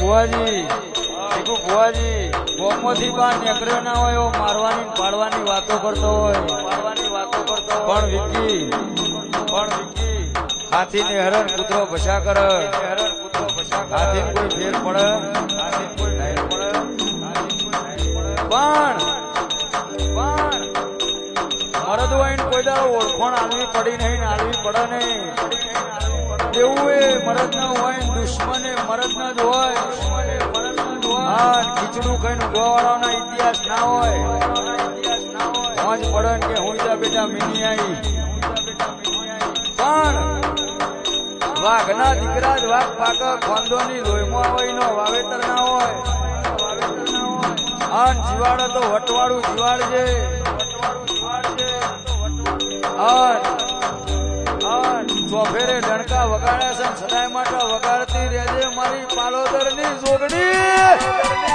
ભુવાજી ગોમમાંથી બહાર નીકળ્યો ના હોય મારવાની પાડવાની વાતો કરતો હોય પણ વિકી હાથીને હરણ કૂતરો ભસા કરે હાથી કોઈ ફેર પડે પણ મરદ હોય ને કોઈ દાડો ઓળખણ આલવી પડી નહીં આલવી પડે નહીં એવું એ મરદ ના હોય દુશ્મન એ મરદ ના જ હોય હા ખીચડું ખાઈને ગોવાળાના ઇતિહાસ ના હોય મોજ પડે કે હું બેટા મિની આવી પણ વાઘના દીકરા જ વાઘ પાક ખોંદોની લોહીમાં હોય નો વાવેતર ના હોય અન જીવાડે તો વટવાળું જીવાડજે ચોફેરે ડણકા વગાડ્યા છે સદાય માટે વગાડતી રહેજે મારી પાલોદર ની જોગણી